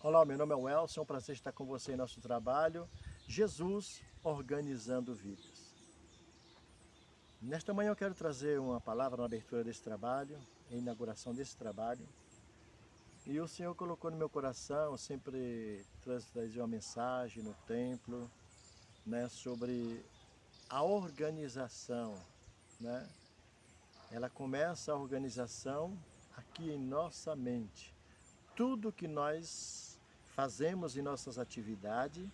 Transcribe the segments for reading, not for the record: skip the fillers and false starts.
Olá, meu nome é Welson, é um prazer estar com você em nosso trabalho, Jesus organizando vidas. Nesta manhã eu quero trazer uma palavra na abertura desse trabalho, a inauguração desse trabalho. E o Senhor colocou no meu coração sempre trazer uma mensagem no templo, sobre a organização, né? Ela começa a organização aqui em nossa mente. Tudo que nós fazemos em nossas atividades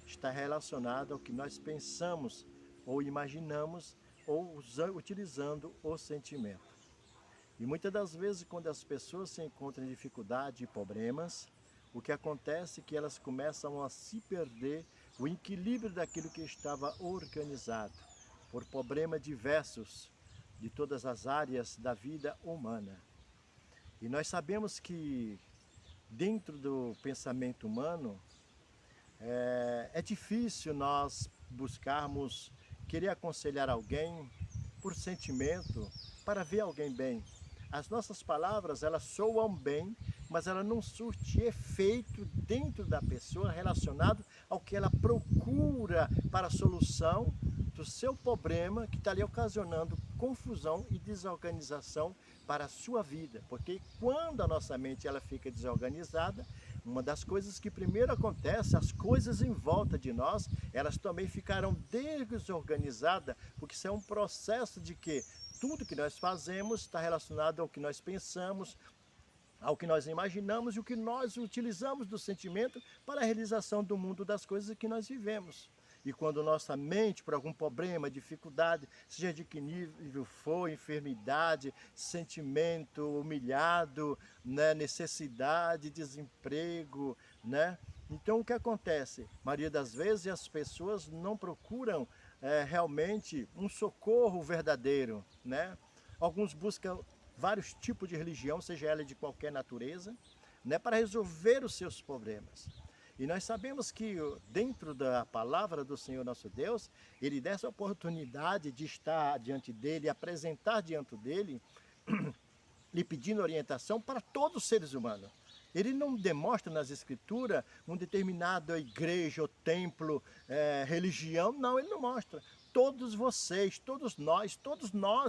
está relacionado ao que nós pensamos ou imaginamos ou utilizando o sentimento. E muitas das vezes, quando as pessoas se encontram em dificuldade e problemas, o que acontece é que elas começam a se perder o equilíbrio daquilo que estava organizado, por problemas diversos de todas as áreas da vida humana. E nós sabemos que dentro do pensamento humano, é difícil nós buscarmos querer aconselhar alguém por sentimento para ver alguém bem. As nossas palavras, elas soam bem, mas ela não surte efeito dentro da pessoa relacionado ao que ela procura para a solução do seu problema que está ali ocasionando confusão e desorganização para a sua vida. Porque quando a nossa mente ela fica desorganizada, uma das coisas que primeiro acontece, as coisas em volta de nós, elas também ficarão desorganizadas, porque isso é um processo de que tudo que nós fazemos está relacionado ao que nós pensamos, ao que nós imaginamos e o que nós utilizamos do sentimento para a realização do mundo das coisas que nós vivemos. E quando nossa mente, por algum problema, dificuldade, seja de que nível for, enfermidade, sentimento humilhado, necessidade, desemprego, Então o que acontece? Maioria das vezes as pessoas não procuram realmente um socorro verdadeiro, Alguns buscam vários tipos de religião, seja ela de qualquer natureza, para resolver os seus problemas. E nós sabemos que dentro da palavra do Senhor nosso Deus, Ele dá essa oportunidade de estar diante dEle, apresentar diante dEle, lhe pedindo orientação para todos os seres humanos. Ele não demonstra nas escrituras um determinado igreja ou templo, religião, não, ele não mostra. Todos vocês, todos nós,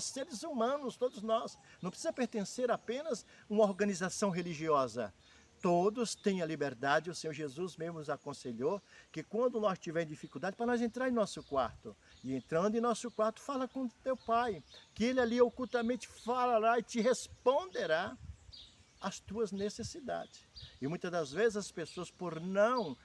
seres humanos, todos nós. Não precisa pertencer apenas a uma organização religiosa. Todos têm a liberdade, o Senhor Jesus mesmo nos aconselhou que quando nós tivermos dificuldade, para nós entrar em nosso quarto. E entrando em nosso quarto, fala com teu Pai, que Ele ali ocultamente falará e te responderá as tuas necessidades. E muitas das vezes as pessoas, por não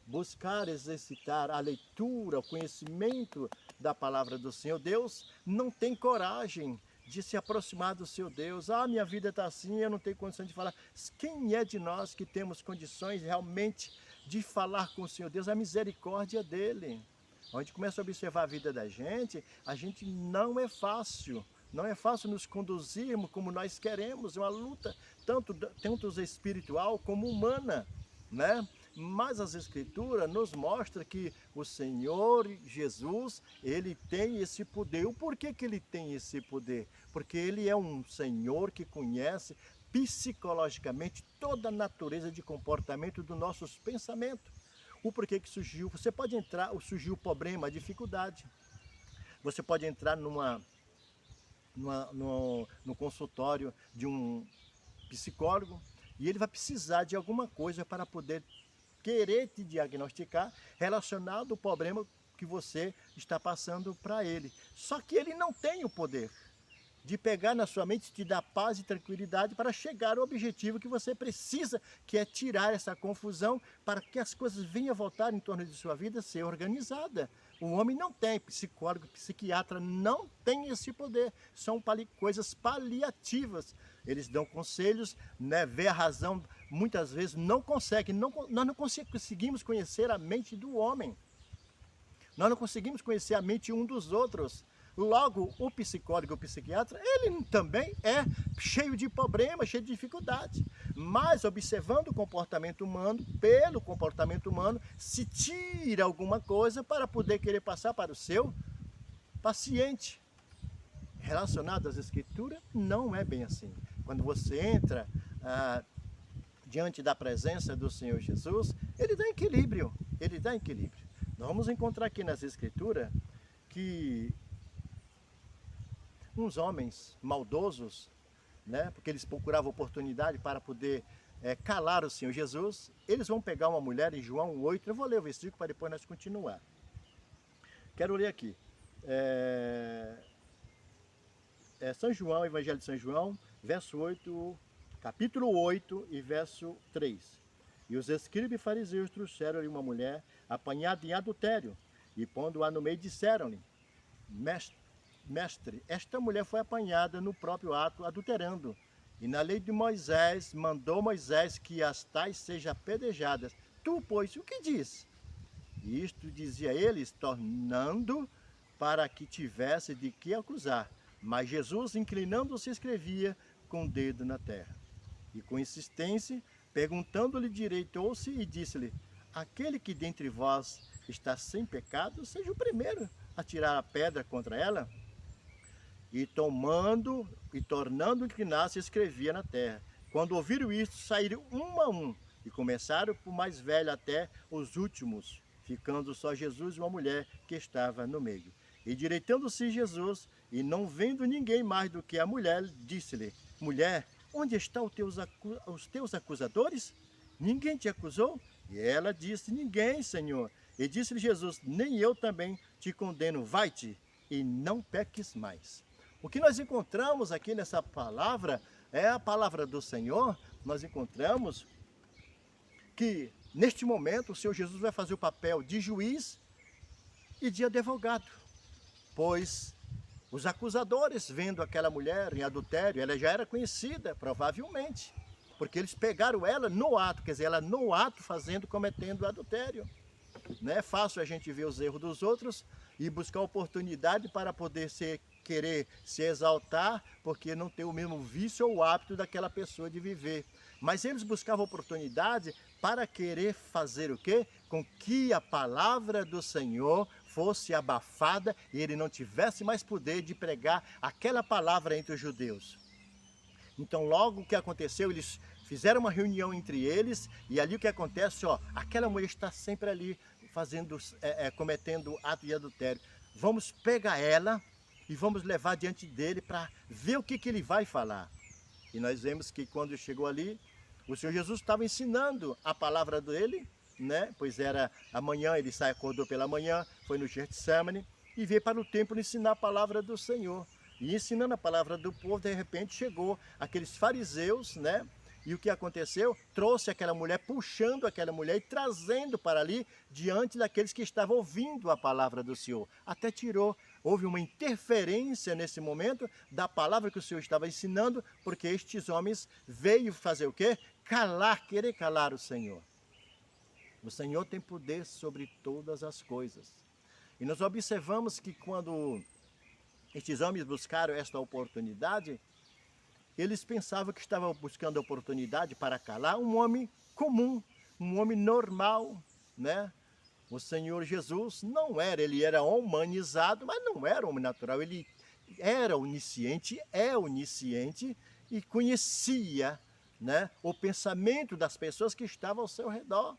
buscar exercitar a leitura, o conhecimento da palavra do Senhor Deus, não tem coragem de se aproximar do seu Deus. Minha vida está assim, eu não tenho condição de falar. Quem é de nós que temos condições realmente de falar com o Senhor Deus? A misericórdia dEle. A gente começa a observar a vida da gente, a gente não é fácil. Não é fácil nos conduzirmos como nós queremos, é uma luta tanto espiritual como humana, Mas as Escrituras nos mostram que o Senhor Jesus, Ele tem esse poder. O porquê que Ele tem esse poder? Porque Ele é um Senhor que conhece psicologicamente toda a natureza de comportamento dos nossos pensamentos. O porquê que surgiu? Você pode entrar, surgiu o problema, a dificuldade. Você pode entrar no consultório de um psicólogo e ele vai precisar de alguma coisa para poder querer te diagnosticar relacionado ao problema que você está passando para ele. Só que ele não tem o poder de pegar na sua mente e te dar paz e tranquilidade para chegar ao objetivo que você precisa, que é tirar essa confusão para que as coisas venham a voltar em torno de sua vida ser organizada. O homem não tem, psicólogo, psiquiatra não tem esse poder, são coisas paliativas. Eles dão conselhos, vê a razão, muitas vezes não conseguem, nós não conseguimos conhecer a mente do homem. Nós não conseguimos conhecer a mente um dos outros. Logo, o psicólogo, o psiquiatra, ele também é cheio de problemas, cheio de dificuldades. Mas, observando o comportamento humano, pelo comportamento humano, se tira alguma coisa para poder querer passar para o seu paciente. Relacionado às Escrituras, não é bem assim. Quando você entra diante da presença do Senhor Jesus, ele dá equilíbrio, ele dá equilíbrio. Nós vamos encontrar aqui nas Escrituras que uns homens maldosos, né, porque eles procuravam oportunidade para poder calar o Senhor Jesus, eles vão pegar uma mulher em João 8, eu vou ler o versículo para depois nós continuar. Quero ler aqui. São João, Evangelho de São João, verso 8, capítulo 8 e verso 3. E os escribas e fariseus trouxeram-lhe uma mulher apanhada em adultério, e pondo-a no meio, disseram-lhe: Mestre, esta mulher foi apanhada no próprio ato adulterando, e na lei de Moisés, mandou Moisés que as tais sejam apedrejadas. Tu, pois, o que diz? E isto dizia eles, tornando para que tivesse de que acusar. Mas Jesus, inclinando-se, escrevia com o dedo na terra. E com insistência, perguntando-lhe, direitou-se e disse-lhe: aquele que dentre vós está sem pecado, seja o primeiro a tirar a pedra contra ela. E tomando e tornando a inclinar-se, escrevia na terra. Quando ouviram isto, saíram um a um, e começaram por mais velho até os últimos, ficando só Jesus e uma mulher que estava no meio. E direitando-se Jesus, e não vendo ninguém mais do que a mulher, disse-lhe: mulher, onde estão os teus acusadores? Ninguém te acusou? E ela disse: ninguém, Senhor. E disse-lhe Jesus: nem eu também te condeno, vai-te e não peques mais. O que nós encontramos aqui nessa palavra é a palavra do Senhor. Nós encontramos que neste momento o Senhor Jesus vai fazer o papel de juiz e de advogado, pois os acusadores, vendo aquela mulher em adultério, ela já era conhecida, provavelmente, porque eles pegaram ela no ato, quer dizer, ela no ato cometendo adultério. Não é fácil a gente ver os erros dos outros e buscar oportunidade para poder querer se exaltar, porque não tem o mesmo vício ou hábito daquela pessoa de viver. Mas eles buscavam oportunidade para querer fazer o quê? Com que a palavra do Senhor fosse abafada e ele não tivesse mais poder de pregar aquela palavra entre os judeus. Então logo o que aconteceu, eles fizeram uma reunião entre eles e ali o que acontece, aquela mulher está sempre ali cometendo ato de adultério. Vamos pegar ela e vamos levar diante dele para ver o que ele vai falar. E nós vemos que quando chegou ali, o Senhor Jesus estava ensinando a palavra dele, né? Pois era amanhã, ele acordou pela manhã, foi no Getsemane e veio para o templo ensinar a palavra do Senhor. E ensinando a palavra do povo, de repente chegou aqueles fariseus, né? E o que aconteceu? Trouxe aquela mulher, puxando aquela mulher e trazendo para ali, diante daqueles que estavam ouvindo a palavra do Senhor. Até tirou, houve uma interferência nesse momento da palavra que o Senhor estava ensinando, porque estes homens veio fazer o quê? Querer calar o Senhor. O Senhor tem poder sobre todas as coisas. E nós observamos que quando estes homens buscaram esta oportunidade, eles pensavam que estavam buscando a oportunidade para calar um homem comum, um homem normal, né? O Senhor Jesus não era, ele era humanizado, mas não era homem natural, ele era onisciente, é onisciente e conhecia, né, o pensamento das pessoas que estavam ao seu redor.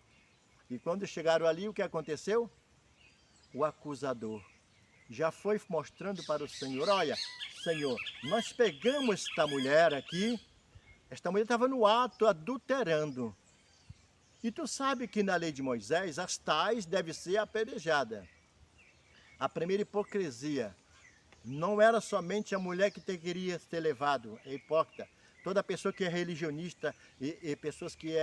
E quando chegaram ali, o que aconteceu? O acusador já foi mostrando para o Senhor: olha, Senhor, nós pegamos esta mulher aqui, esta mulher estava no ato adulterando. E tu sabe que na lei de Moisés, as tais devem ser apedrejadas. A primeira hipocrisia não era somente a mulher que queria ser levado, é hipócrita. Toda pessoa que é religionista e pessoas que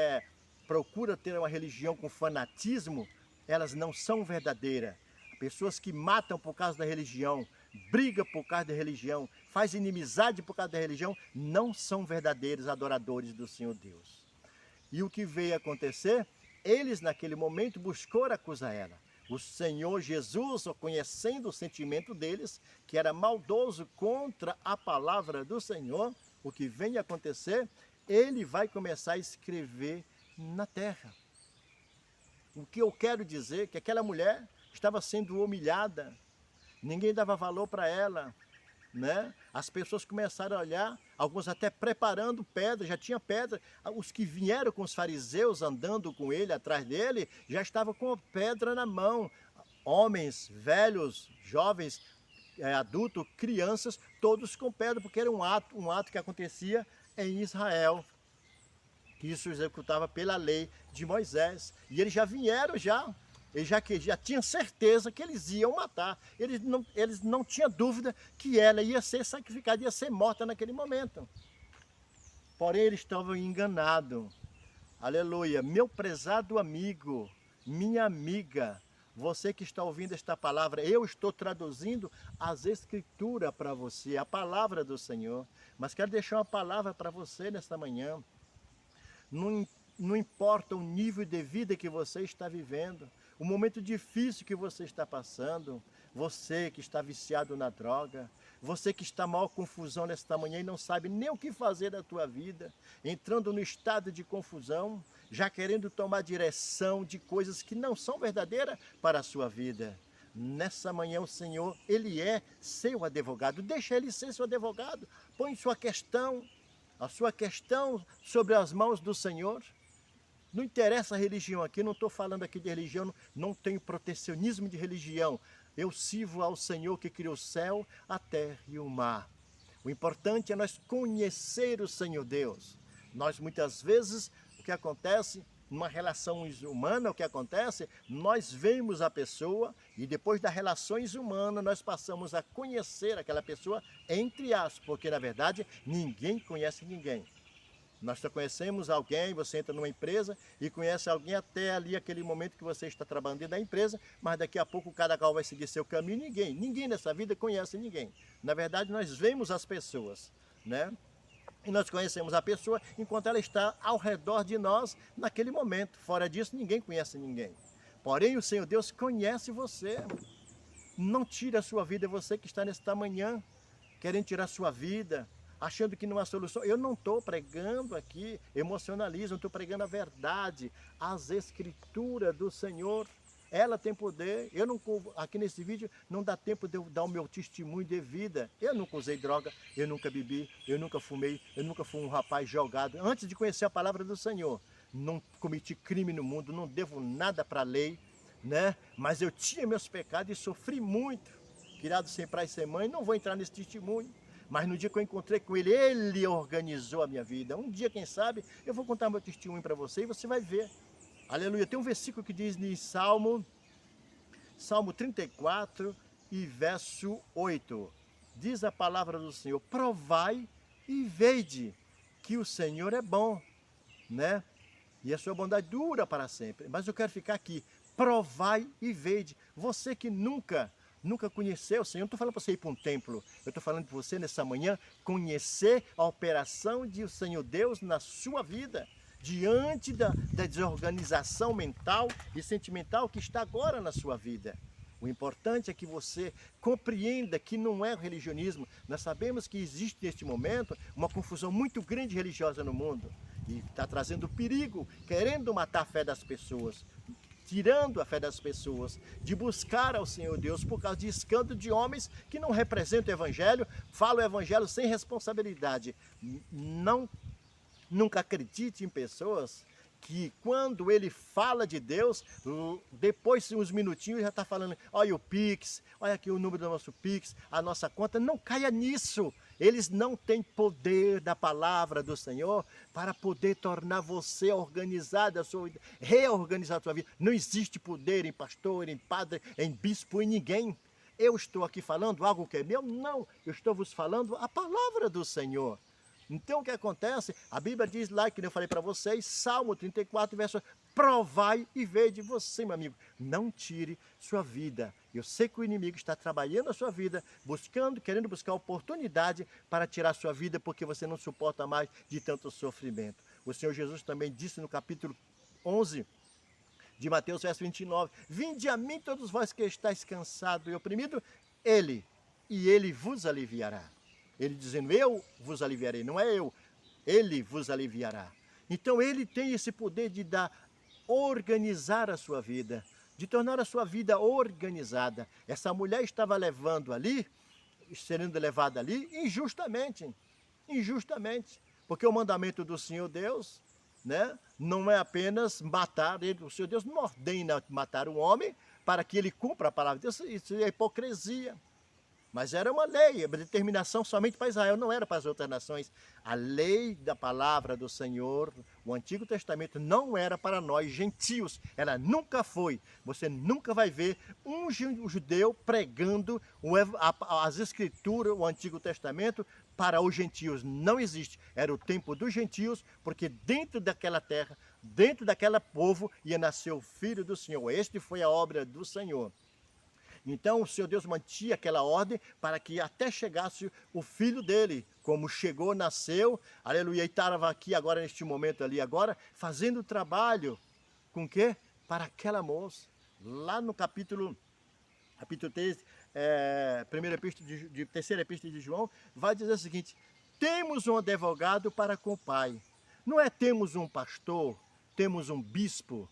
procura ter uma religião com fanatismo, elas não são verdadeiras. Pessoas que matam por causa da religião, brigam por causa da religião, fazem inimizade por causa da religião, não são verdadeiros adoradores do Senhor Deus. E o que veio acontecer? Eles naquele momento buscaram acusar ela. O Senhor Jesus, conhecendo o sentimento deles, que era maldoso contra a palavra do Senhor, o que vem acontecer? Ele vai começar a escrever na terra. O que eu quero dizer é que aquela mulher estava sendo humilhada, ninguém dava valor para ela, né? As pessoas começaram a olhar, alguns até preparando pedra, já tinha pedra. Os que vieram com os fariseus andando com ele, atrás dele, já estavam com a pedra na mão. Homens, velhos, jovens, adultos, crianças, todos com pedra, porque era um ato que acontecia em Israel, que isso executava pela lei de Moisés. E eles já vieram eles já tinham certeza que eles iam matar. Eles não tinham dúvida que ela ia ser sacrificada, ia ser morta naquele momento. Porém, eles estavam enganados. Aleluia. Meu prezado amigo, minha amiga, você que está ouvindo esta palavra, eu estou traduzindo as Escrituras para você, a palavra do Senhor. Mas quero deixar uma palavra para você nesta manhã. Não importa o nível de vida que você está vivendo, o momento difícil que você está passando, você que está viciado na droga, você que está mal confusão nesta manhã e não sabe nem o que fazer da tua vida, entrando no estado de confusão, já querendo tomar direção de coisas que não são verdadeiras para a sua vida. Nessa manhã o Senhor, Ele é seu advogado, deixa Ele ser seu advogado, põe a sua questão sobre as mãos do Senhor. Não interessa a religião aqui, não estou falando aqui de religião, não tenho protecionismo de religião. Eu sirvo ao Senhor que criou o céu, a terra e o mar. O importante é nós conhecer o Senhor Deus. Nós muitas vezes, o que acontece, numa relação humana, o que acontece, nós vemos a pessoa e depois das relações humanas nós passamos a conhecer aquela pessoa, entre aspas, porque na verdade ninguém conhece ninguém. Nós só conhecemos alguém, você entra numa empresa e conhece alguém até ali, aquele momento que você está trabalhando dentro da empresa, mas daqui a pouco cada qual vai seguir seu caminho, ninguém nessa vida conhece ninguém. Na verdade, nós vemos as pessoas, né? E nós conhecemos a pessoa enquanto ela está ao redor de nós naquele momento. Fora disso, ninguém conhece ninguém. Porém, o Senhor Deus conhece você. Não tire a sua vida, você que está nesta manhã, querendo tirar a sua vida, achando que não há solução. Eu não estou pregando aqui emocionalismo, estou pregando a verdade, as Escrituras do Senhor. Ela tem poder. Eu não, aqui nesse vídeo não dá tempo de eu dar o meu testemunho de vida. Eu nunca usei droga, eu nunca bebi, eu nunca fumei, eu nunca fui um rapaz jogado. Antes de conhecer a palavra do Senhor, não cometi crime no mundo, não devo nada para a lei, né? Mas eu tinha meus pecados e sofri muito. Criado sem pai e sem mãe, não vou entrar nesse testemunho. Mas no dia que eu encontrei com Ele, Ele organizou a minha vida. Um dia, quem sabe, eu vou contar meu testemunho para você e você vai ver. Aleluia. Tem um versículo que diz em Salmo 34 e verso 8. Diz a palavra do Senhor: provai e vede que o Senhor é bom, né? E a sua bondade dura para sempre. Mas eu quero ficar aqui. Provai e vede. Você que nunca conheceu o Senhor, eu não estou falando para você ir para um templo, eu estou falando para você nessa manhã conhecer a operação de o Senhor Deus na sua vida, diante da desorganização mental e sentimental que está agora na sua vida. O importante é que você compreenda que não é o religionismo. Nós sabemos que existe neste momento uma confusão muito grande religiosa no mundo e está trazendo perigo, querendo matar a fé das pessoas, tirando a fé das pessoas, de buscar ao Senhor Deus por causa de escândalo de homens que não representam o Evangelho, falam o Evangelho sem responsabilidade. Nunca acredite em pessoas que quando ele fala de Deus, depois de uns minutinhos já está falando, olha o Pix, olha aqui o número do nosso Pix, a nossa conta. Não caia nisso. Eles não têm poder da palavra do Senhor para poder tornar você organizado, reorganizar a sua vida. Não existe poder em pastor, em padre, em bispo, em ninguém. Eu estou aqui falando algo que é meu? Não, eu estou vos falando a palavra do Senhor. Então o que acontece? A Bíblia diz lá, que eu falei para vocês, Salmo 34, verso 8, provai e vede. Você, meu amigo, não tire sua vida. Eu sei que o inimigo está trabalhando a sua vida, querendo buscar oportunidade para tirar sua vida, porque você não suporta mais de tanto sofrimento. O Senhor Jesus também disse no capítulo 11 de Mateus, verso 29, vinde a mim todos vós que estáis cansados e oprimidos, Ele vos aliviará. Ele dizendo, eu vos aliviarei, não é eu, Ele vos aliviará. Então Ele tem esse poder de organizar a sua vida, de tornar a sua vida organizada. Essa mulher estava levando ali sendo levada ali injustamente. Injustamente. Porque o mandamento do Senhor Deus, né, não é apenas matar. O Senhor Deus não ordena matar o homem para que ele cumpra a palavra de Deus. Isso é hipocrisia. Mas era uma lei, uma determinação somente para Israel, não era para as outras nações. A lei da palavra do Senhor, o Antigo Testamento, não era para nós gentios. Ela nunca foi. Você nunca vai ver um judeu pregando as Escrituras, o Antigo Testamento, para os gentios. Não existe. Era o tempo dos gentios, porque dentro daquela terra, dentro daquele povo, ia nascer o Filho do Senhor. Este foi a obra do Senhor. Então o Senhor Deus mantinha aquela ordem para que até chegasse o filho dele, como chegou, nasceu, aleluia, e estava aqui agora neste momento ali agora, fazendo o trabalho, com o quê? Para aquela moça. Lá no capítulo 3, terceira epístola de João, vai dizer o seguinte: temos um advogado para com o Pai. Não é temos um pastor, temos um bispo,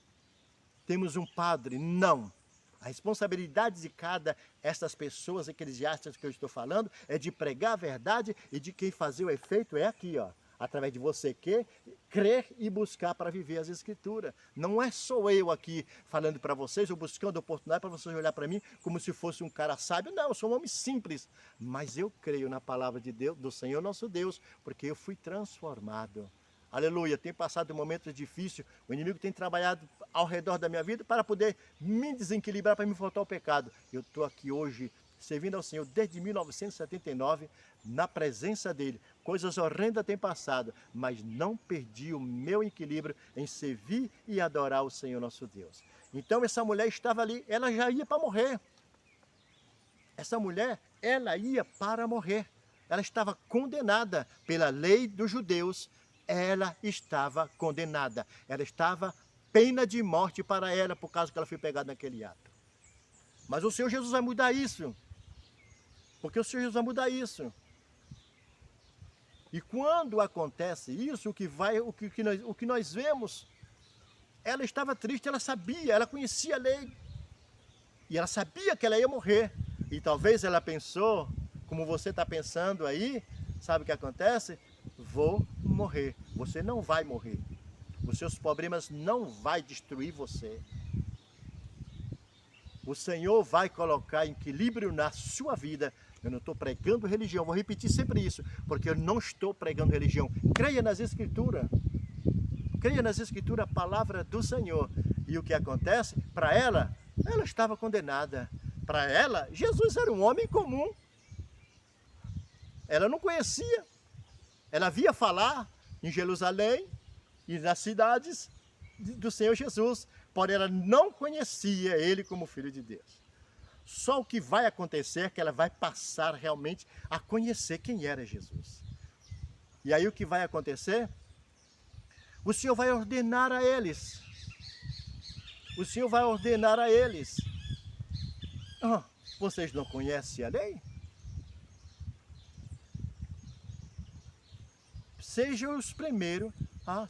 temos um padre, não. A responsabilidade de cada essas pessoas eclesiásticas que eu estou falando é de pregar a verdade, e de quem fazer o efeito é aqui, ó, através de você crer e buscar para viver as Escrituras. Não é só eu aqui falando para vocês, ou buscando oportunidade para vocês olhar para mim como se fosse um cara sábio. Não, eu sou um homem simples, mas eu creio na palavra de Deus, do Senhor nosso Deus, porque eu fui transformado. Aleluia, tem passado momentos difíceis, o inimigo tem trabalhado ao redor da minha vida para poder me desequilibrar, para me faltar o pecado. Eu estou aqui hoje servindo ao Senhor desde 1979, na presença dEle. Coisas horrendas têm passado, mas não perdi o meu equilíbrio em servir e adorar o Senhor nosso Deus. Então essa mulher estava ali, ela já ia para morrer. Essa mulher, ela ia para morrer. Ela estava condenada pela lei dos judeus. Ela estava condenada. Ela estava pena de morte para ela, por causa que ela foi pegada naquele ato. Mas o Senhor Jesus vai mudar isso. Porque o Senhor Jesus vai mudar isso. E quando acontece isso, o que nós vemos, ela estava triste, ela sabia, ela conhecia a lei. E ela sabia que ela ia morrer. E talvez ela pensou, como você está pensando aí, sabe o que acontece? Vou morrer. Você não vai morrer. Os seus problemas não vai destruir você. O Senhor vai colocar equilíbrio na sua vida. Eu não estou pregando religião, vou repetir sempre isso, porque eu não estou pregando religião. Creia nas Escrituras. Creia nas Escrituras, a palavra do Senhor. E o que acontece? Para ela, ela estava condenada. Para ela, Jesus era um homem comum. Ela não conhecia. Ela via falar em Jerusalém e nas cidades do Senhor Jesus, porém ela não conhecia ele como Filho de Deus. Só o que vai acontecer é que ela vai passar realmente a conhecer quem era Jesus. E aí o que vai acontecer? O Senhor vai ordenar a eles. O Senhor vai ordenar a eles. Oh, vocês não conhecem a lei? Sejam os primeiros,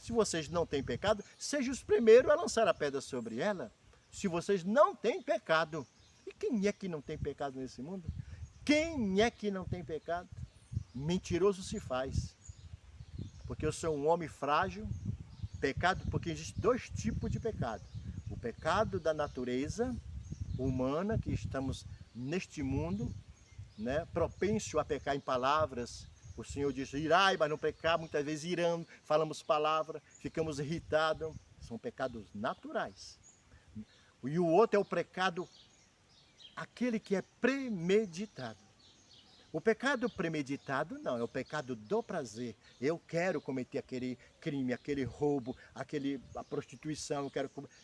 se vocês não têm pecado, sejam os primeiros a lançar a pedra sobre ela. Se vocês não têm pecado. E quem é que não tem pecado nesse mundo? Quem é que não tem pecado? Mentiroso se faz. Porque eu sou um homem frágil. Pecado, porque existem dois tipos de pecado. O pecado da natureza humana, que estamos neste mundo, né, propenso a pecar em palavras. O Senhor diz, irai, mas não pecar, muitas vezes iramos, falamos palavras, ficamos irritados. São pecados naturais. E o outro é o pecado, aquele que é premeditado. O pecado premeditado não, é o pecado do prazer. Eu quero cometer aquele crime, aquele roubo, a prostituição.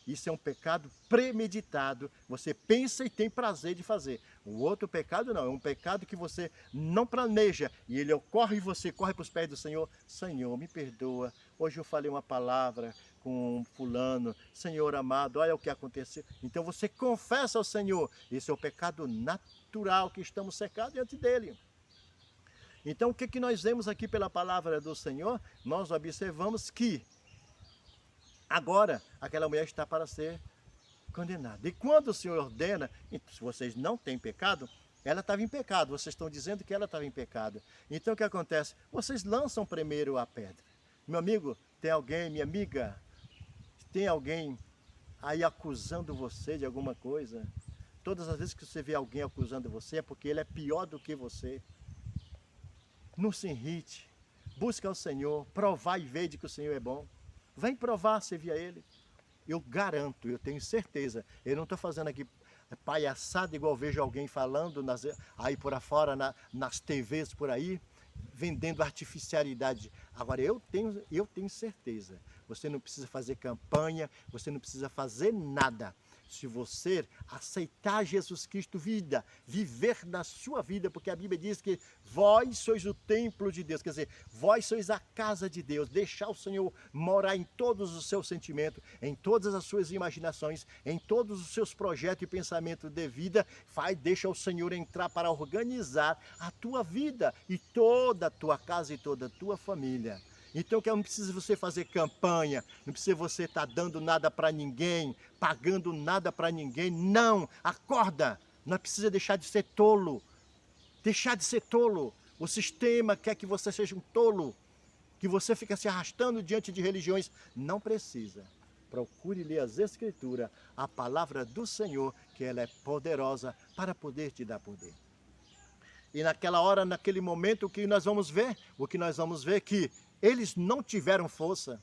Isso é um pecado premeditado. Você pensa e tem prazer de fazer. O outro pecado não, é um pecado que você não planeja. E ele ocorre e você corre para os pés do Senhor. Senhor, me perdoa. Hoje eu falei uma palavra com fulano. Senhor amado, olha o que aconteceu. Então você confessa ao Senhor. Esse é o pecado natural que estamos cercados diante dele. Então o que nós vemos aqui pela palavra do Senhor? Nós observamos que agora aquela mulher está para ser condenada. E quando o Senhor ordena, se vocês não têm pecado, ela estava em pecado, vocês estão dizendo que ela estava em pecado. Então o que acontece? Vocês lançam primeiro a pedra. Meu amigo, tem alguém, minha amiga, tem alguém aí acusando você de alguma coisa? Todas as vezes que você vê alguém acusando você é porque ele é pior do que você. Não se irrite, busca o Senhor, provar e vede que o Senhor é bom. Vem provar, servir a Ele. Eu garanto, eu tenho certeza, eu não estou fazendo aqui palhaçada igual vejo alguém falando aí por afora, nas TVs por aí, vendendo artificialidade. Agora eu tenho certeza, você não precisa fazer campanha, você não precisa fazer nada. Se você aceitar Jesus Cristo, viver na sua vida, porque a Bíblia diz que vós sois o templo de Deus, quer dizer, vós sois a casa de Deus, deixar o Senhor morar em todos os seus sentimentos, em todas as suas imaginações, em todos os seus projetos e pensamentos de vida, deixa o Senhor entrar para organizar a tua vida e toda a tua casa e toda a tua família. Então que não precisa você fazer campanha, não precisa você estar dando nada para ninguém, pagando nada para ninguém. Não, acorda, não precisa deixar de ser tolo. Deixar de ser tolo. O sistema quer que você seja um tolo, que você fica se arrastando diante de religiões. Não precisa. Procure ler as Escrituras, a palavra do Senhor, que ela é poderosa para poder te dar poder. E naquela hora, naquele momento, o que nós vamos ver? O que nós vamos ver é que eles não tiveram força.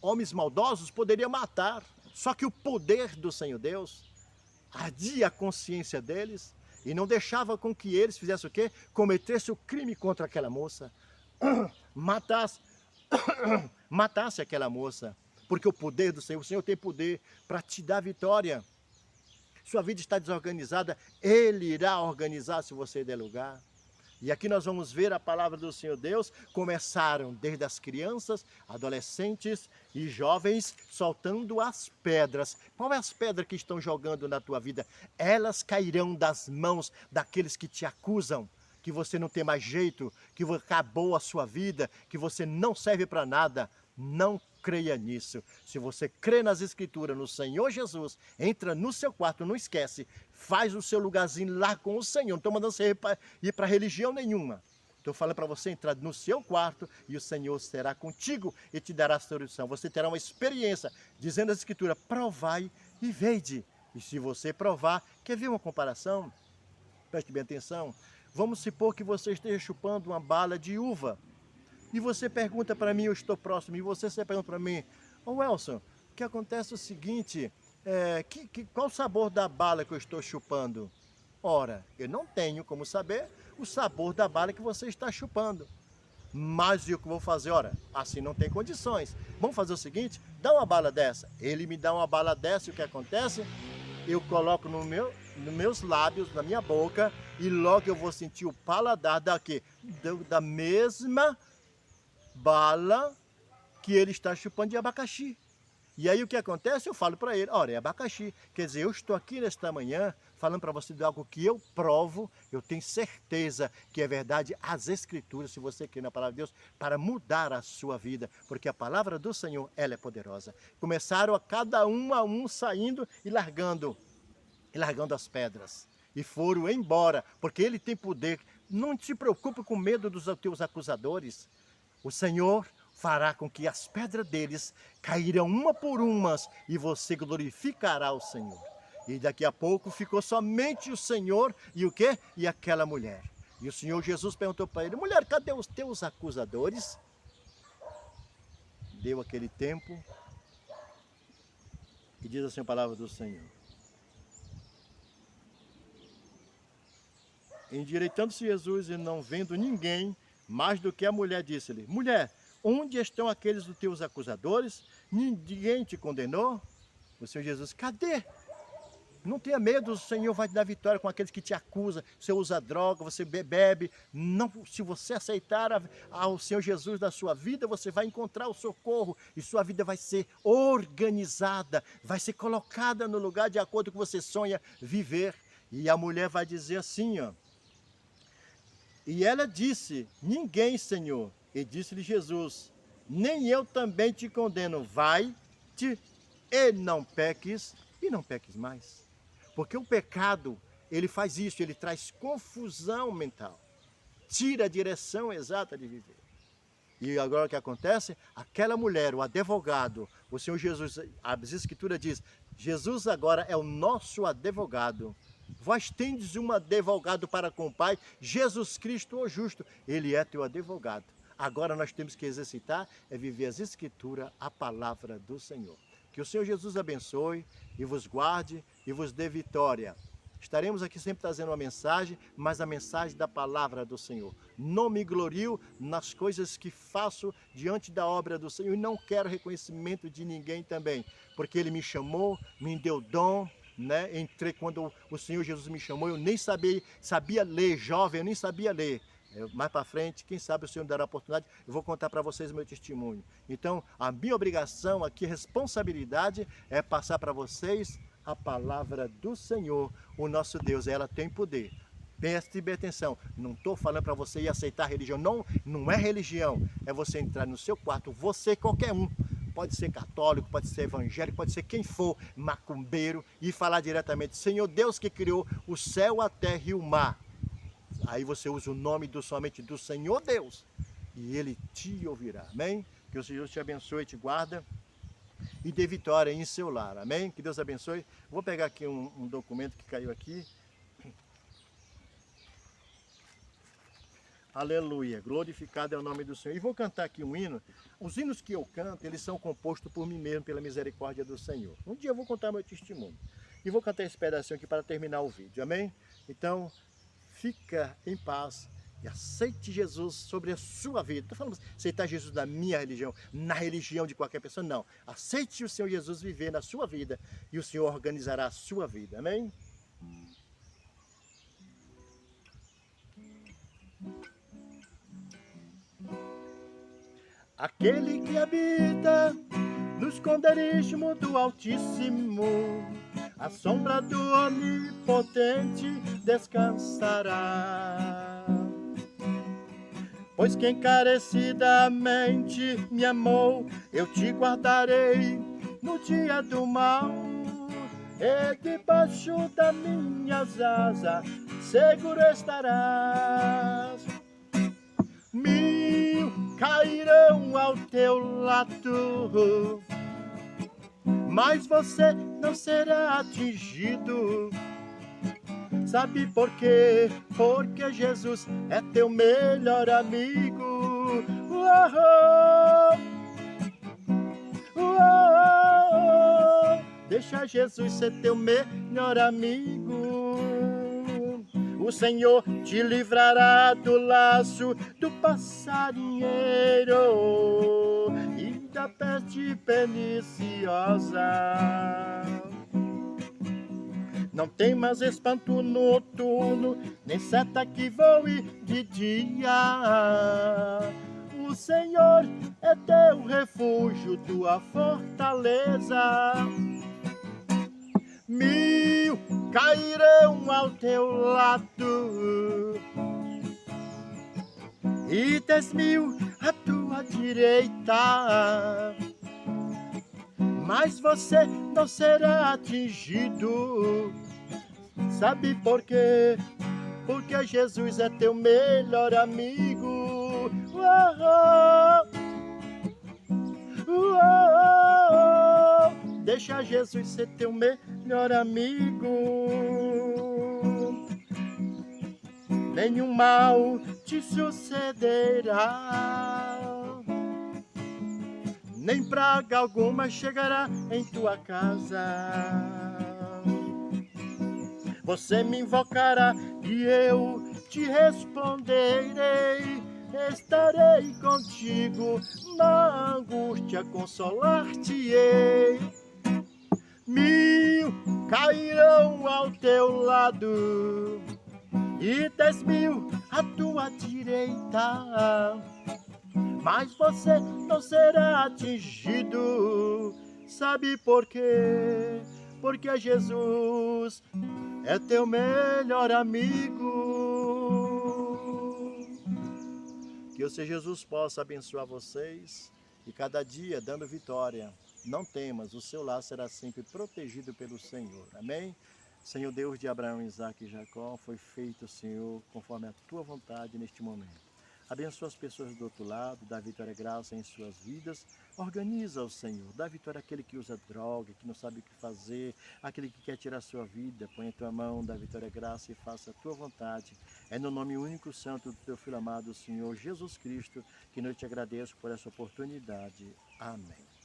Homens maldosos poderiam matar, só que o poder do Senhor Deus ardia a consciência deles e não deixava com que eles fizessem o quê? Cometessem o crime contra aquela moça, matasse aquela moça, porque o poder do Senhor, o Senhor tem poder para te dar vitória. Sua vida está desorganizada, Ele irá organizar se você der lugar. E aqui nós vamos ver a palavra do Senhor Deus, começaram desde as crianças, adolescentes e jovens, soltando as pedras. Qual é as pedras que estão jogando na tua vida? Elas cairão das mãos daqueles que te acusam, que você não tem mais jeito, que acabou a sua vida, que você não serve para nada. Não creia nisso. Se você crê nas Escrituras, no Senhor Jesus, entra no seu quarto, não esquece, faz o seu lugarzinho lá com o Senhor. Não estou mandando você ir para religião nenhuma. Estou falando para você entrar no seu quarto e o Senhor será contigo e te dará a solução. Você terá uma experiência, dizendo as Escrituras, provai e vede. E se você provar, quer ver uma comparação? Preste bem atenção. Vamos supor que você esteja chupando uma bala de uva. E você pergunta para mim, eu estou próximo, e você pergunta para mim, Welson, o que acontece é o seguinte, qual o sabor da bala que eu estou chupando? Ora, eu não tenho como saber o sabor da bala que você está chupando. Mas o que eu vou fazer? Ora, assim não tem condições. Vamos fazer o seguinte, dá uma bala dessa. Ele me dá uma bala dessa e o que acontece? Eu coloco nos meus lábios, na minha boca, e logo eu vou sentir o paladar da mesma bala que ele está chupando de abacaxi. E aí o que acontece? Eu falo para ele, olha, é abacaxi. Quer dizer, eu estou aqui nesta manhã falando para você de algo que eu provo, eu tenho certeza que é verdade, as Escrituras, se você crê na palavra de Deus, para mudar a sua vida, porque a palavra do Senhor, ela é poderosa. Começaram a cada um a um saindo e largando as pedras. E foram embora, porque ele tem poder. Não se preocupe com medo dos teus acusadores. O Senhor fará com que as pedras deles cairão uma por umas e você glorificará o Senhor. E daqui a pouco ficou somente o Senhor e o quê? E aquela mulher. E o Senhor Jesus perguntou para ele, mulher, cadê os teus acusadores? Deu aquele tempo e diz assim a palavra do Senhor. Endireitando-se Jesus e não vendo ninguém, mais do que a mulher, disse-lhe, mulher, onde estão aqueles dos teus acusadores? Ninguém te condenou? O Senhor Jesus, cadê? Não tenha medo, o Senhor vai te dar vitória com aqueles que te acusam. Você usa droga, você bebe. Não, se você aceitar ao Senhor Jesus na sua vida, você vai encontrar o socorro e sua vida vai ser organizada, vai ser colocada no lugar de acordo com o que você sonha viver. E a mulher vai dizer assim, ó. E ela disse, ninguém, Senhor. E disse-lhe Jesus, nem eu também te condeno. Vai-te e não peques mais. Porque o pecado ele faz isso, ele traz confusão mental. Tira a direção exata de viver. E agora o que acontece? Aquela mulher, o advogado, o Senhor Jesus, as Escrituras diz, Jesus agora é o nosso advogado. Vós tendes um advogado para com o Pai, Jesus Cristo o justo, ele é teu advogado. Agora nós temos que exercitar, é viver as Escrituras, a palavra do Senhor. Que o Senhor Jesus abençoe e vos guarde e vos dê vitória. Estaremos aqui sempre trazendo uma mensagem, mas a mensagem da palavra do Senhor. Não me glorio nas coisas que faço diante da obra do Senhor e não quero reconhecimento de ninguém também, porque Ele me chamou, me deu dom, né? Quando o Senhor Jesus me chamou, eu nem sabia ler, jovem, eu nem sabia ler. Mais para frente, quem sabe o Senhor me dará a oportunidade, eu vou contar para vocês o meu testemunho. Então, a minha obrigação aqui, responsabilidade, é passar para vocês a palavra do Senhor, o nosso Deus. Ela tem poder. Preste bem atenção, não estou falando para você ir aceitar a religião, não é religião, é você entrar no seu quarto, você, qualquer um, pode ser católico, pode ser evangélico, pode ser quem for, macumbeiro, e falar diretamente, Senhor Deus que criou o céu, a terra e o mar. Aí você usa o nome somente do Senhor Deus, e Ele te ouvirá, amém? Que o Senhor te abençoe e te guarda, e dê vitória em seu lar, amém? Que Deus abençoe. Vou pegar aqui um documento que caiu aqui. Aleluia, glorificado é o nome do Senhor. E vou cantar aqui um hino. Os hinos que eu canto, eles são compostos por mim mesmo, pela misericórdia do Senhor. Um dia eu vou contar meu testemunho. E vou cantar esse pedacinho aqui para terminar o vídeo, amém? Então, fica em paz e aceite Jesus sobre a sua vida. Estou falando aceitar Jesus na minha religião, na religião de qualquer pessoa, não. Aceite o Senhor Jesus viver na sua vida e o Senhor organizará a sua vida, amém? Aquele que habita no esconderijo do Altíssimo, à sombra do Onipotente descansará. Pois que encarecidamente me amou, eu te guardarei no dia do mal, e debaixo das minhas asas seguro estarás. Mil cairão ao teu lado, mas você não será atingido. Sabe por quê? Porque Jesus é teu melhor amigo. Deixa Jesus ser teu melhor amigo. O Senhor te livrará do laço do passarinheiro e da peste perniciosa. Não temas espanto noturno, nem seta que voe de dia. O Senhor é teu refúgio, tua fortaleza. Mil cairão ao teu lado e 10.000 à tua direita, mas você não será atingido. Sabe por quê? Porque Jesus é teu melhor amigo. Deixa Jesus ser teu melhor amigo. Nenhum mal te sucederá, nem praga alguma chegará em tua casa. Você me invocará e eu te responderei. Estarei contigo na angústia, consolar-te-ei. 1000 cairão ao teu lado e 10.000 à tua direita, mas você não será atingido. Sabe por quê? Porque Jesus é teu melhor amigo. Que o Senhor Jesus possa abençoar vocês e cada dia dando vitória. Não temas, o seu lar será sempre protegido pelo Senhor. Amém? Senhor Deus de Abraão, Isaque e Jacó, foi feito, Senhor, conforme a tua vontade neste momento. Abençoa as pessoas do outro lado, dá vitória e graça em suas vidas. Organiza-o, Senhor. Dá vitória àquele que usa droga, que não sabe o que fazer, aquele que quer tirar a sua vida. Põe a tua mão, dá vitória e graça e faça a tua vontade. É no nome único santo do teu Filho amado, Senhor Jesus Cristo, que eu te agradeço por essa oportunidade. Amém.